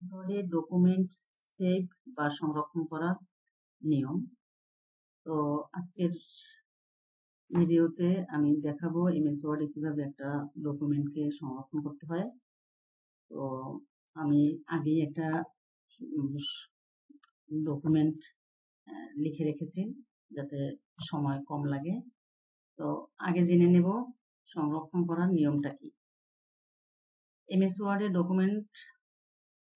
ওয়ার্ডে document save বা সংরক্ষণ করার নিয়ম। তো আজকের ভিডিওতে আমি দেখাবো এমএস ওয়ার্ডে কিভাবে একটা ডকুমেন্টকে সংরক্ষণ করতে হয়। তো আমি আগেই একটা ডকুমেন্ট লিখে রেখেছি যাতে সময় কম লাগে। তো আগে জেনে নেব সংরক্ষণ করার নিয়মটা কি। এমএস ওয়ার্ডে ডকুমেন্ট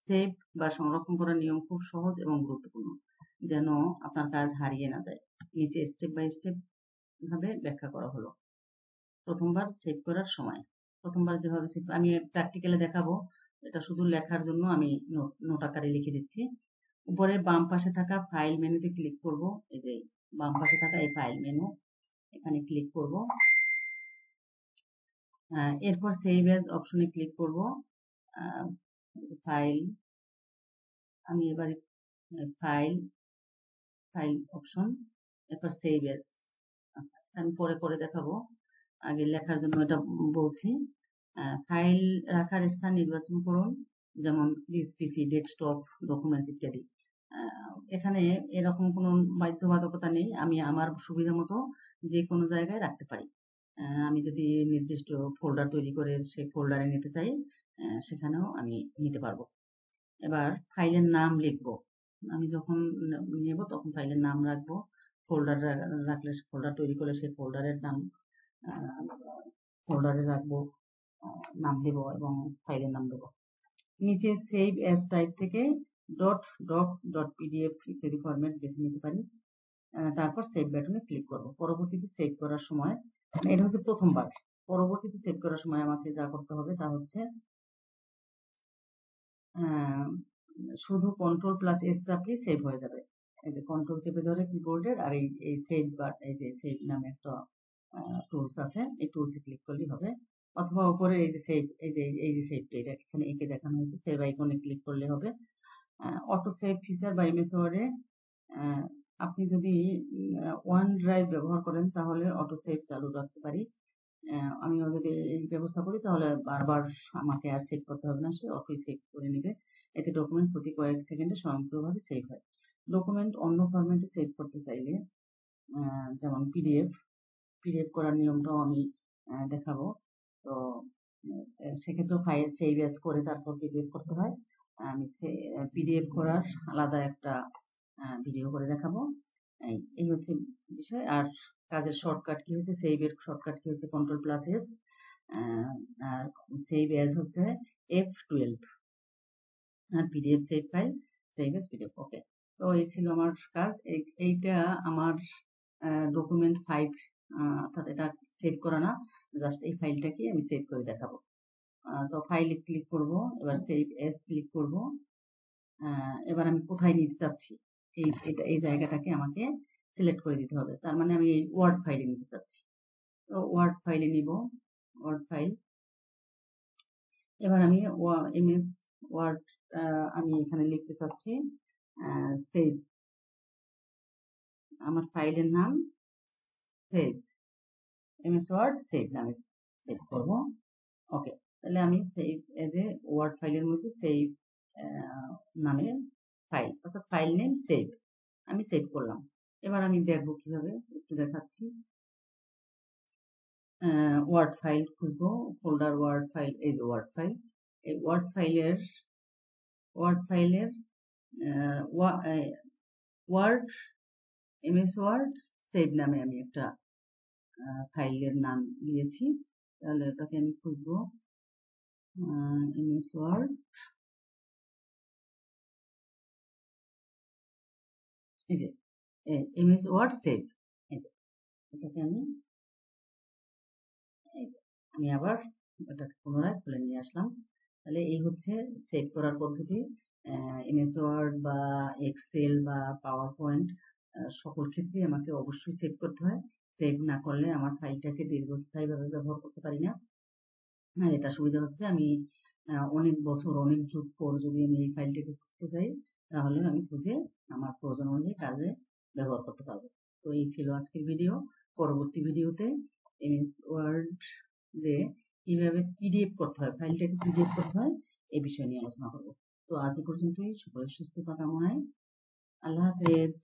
সেভ বা সংরক্ষণ করার নিয়ম খুব সহজ এবং গুরুত্বপূর্ণ, যেন আপনার কাজ হারিয়ে না যায়। নিচে স্টেপ বাই স্টেপ ভাবে ব্যাখ্যা করা হলো। প্রথমবার সেভ করার সময়, প্রথমবার যেভাবে সেভ আমি প্র্যাকটিক্যালে দেখাবো, এটা শুধু লেখার জন্য আমি নোট আকারে লিখে দিচ্ছি। উপরে বাম পাশে থাকা ফাইল মেনুতে ক্লিক করব। এই যে বাম পাশে থাকা এই ফাইল মেনু, এখানে ক্লিক করব। এরপর সেভ এজ অপশনে ক্লিক করব। ফাইল, আমি এবারে ফাইল অপশন, এরপর সেভ এজ। আচ্ছা, আমি পরে করে দেখাবো, আগে লেখার জন্য এটা বলছি। ফাইল রাখার স্থান নির্বাচন করুন, যেমন দিস পিসি, ডেস্কটপ, ডকুমেন্টস ইত্যাদি। এখানে এরকম কোনো বাধ্যবাধকতা নেই, আমি আমার সুবিধা মতো যে কোনো জায়গায় রাখতে পারি। আমি যদি নির্দিষ্ট ফোল্ডার তৈরি করে সেই ফোল্ডারে নিতে চাই, সেখানেও আমি নিতে পারবো। এবার ফাইলের নাম লিখব, আমি যখন নেব তখন ফাইলের নাম রাখবো। ফোল্ডার রাখলে, ফোল্ডার তৈরি করলে সেই ফোল্ডারের নাম ফোল্ডারে রাখবো, নাম দেব এবং ফাইলের নাম দেব। নিচে সেভ এজ টাইপ থেকে .docs.pdf ইত্যাদি ফরম্যাট বেছে নিতে পারি। তারপর সেভ বাটনে ক্লিক করব। পরবর্তীতে সেভ করার সময়, এটা হচ্ছে প্রথমবার, পরবর্তীতে সেভ করার সময় আমাকে যা করতে হবে তা হচ্ছে শুধু কন্ট্রোল+S চাপলেই সেভ হয়ে যাবে। এই যে কন্ট্রোল চেপে ধরে কিবোর্ডের, আর এই সেভ এই যে সেভ নামে একটা টুলস আছে, এই টুলসে ক্লিক করলেই হবে। অথবা উপরে এই যে সেভ, এই যে সেভটা, এটা এখানে এঁকে দেখানো হয়েছে, সেভ আইকনে ক্লিক করলে হবে। অটো সেভ ফিচার বা এমএস ওয়ার্ডে আপনি যদি ওয়ান ড্রাইভ ব্যবহার করেন তাহলে অটো সেভ চালু রাখতে পারি। আমিও যদি এই ব্যবস্থা করি তাহলে বারবার আমাকে আর সেভ করতে হবে না, সে অটোই সেভ করে নেবে। এতে ডকুমেন্ট প্রতি কয়েক সেকেন্ডে স্বয়ংক্রিয়ভাবে সেভ হয়। ডকুমেন্ট অন্য ফরম্যাটে সেভ করতে চাইলে, যেমন পিডিএফ করার নিয়মটাও আমি দেখাবো। তো সেক্ষেত্রেও ফাইল সেভ এজ করে তারপর পিডিএফ করতে হয়। আমি পিডিএফ করার আলাদা একটা ভিডিও করে দেখাবো। এই হচ্ছে বিষয়। আর কাজের শর্টকাট কি হচ্ছে, সেভের শর্টকাট কি হচ্ছে Ctrl+S, আর সেভ এজ হচ্ছে F12, আর PDF save file save as PDF. Okay, তো এই ছিল আমার কাজ। এইটা আমার ডকুমেন্ট 5, অর্থাৎ এটা সেভ করা না, জাস্ট এই ফাইলটাকে আমি সেভ করে দেখাবো। তো ফাইলে ক্লিক করব, এবার সেভ এজ ক্লিক করব। এবার আমি কোথায় নিতে চাচ্ছি, এই জায়গাটাকে আমাকে সিলেক্ট করে দিতে হবে। তার মানে আমি এই ওয়ার্ড ফাইলে নিতে চাচ্ছি, তো ওয়ার্ড ফাইলে নিব, ওয়ার্ড ফাইল। এবার আমি এমএস ওয়ার্ড আমি এখানে লিখতে চাচ্ছি সেভ, আমার ফাইলের নাম সেভ, এমএস ওয়ার্ড সেভ নামে সেভ করব। ওকে, তাহলে আমি সেভ এজ এ ওয়ার্ড ফাইলের মধ্যে সেভ নামে ফাইল, অর্থাৎ ফাইল নেম সেভ, আমি সেভ করলাম। এবার আমি দেখব কিভাবে, একটু দেখাচ্ছি। ওয়ার্ড ফাইল খুঁজবো, ফোল্ডার ওয়ার্ড ফাইল, এই যে ওয়ার্ড ফাইল, এই ওয়ার্ড ফাইলের ওয়ার্ড এমএস ওয়ার্ড সেভ নামে আমি একটা ফাইলের নাম দিয়েছি। তাহলে এটাকে আমি খুঁজবো, এমএস ওয়ার্ড, এই যে এমএস ওয়ার্ড সেভ, এই যে এটাকে আমি, এই যে আমি আবার এটাকে পুনরায় খুলে নিয়ে আসলাম। তাহলে এই হচ্ছে সেভ করার পদ্ধতি। এমএস ওয়ার্ড বা এক্সেল বা পাওয়ার পয়েন্ট সকল ক্ষেত্রে আমাকে অবশ্যই সেভ করতে হয়। সেভ না করলে আমার ফাইলটাকে দীর্ঘস্থায়ীভাবে ব্যবহার করতে পারি না। এটা সুবিধা হচ্ছে, আমি অনেক বছর, অনেক যুগ পর যদি আমি এই ফাইলটাকে খুঁজতে চাই, তাহলে আমি খুঁজে আমার প্রয়োজন অনুযায়ী কাজে ব্যবহার করতে পারবো। তো এই ছিল আজকের ভিডিও। পরবর্তী ভিডিওতে এমএস ওয়ার্ডে কিভাবে পিডিএফ করতে হয়, ফাইলটাকে পিডিএফ করতে হয়, এই বিষয় নিয়ে আলোচনা করব। তো আজ এ পর্যন্তই। সকলের সুস্থতা কামনায় আল্লাহ হাফেজ।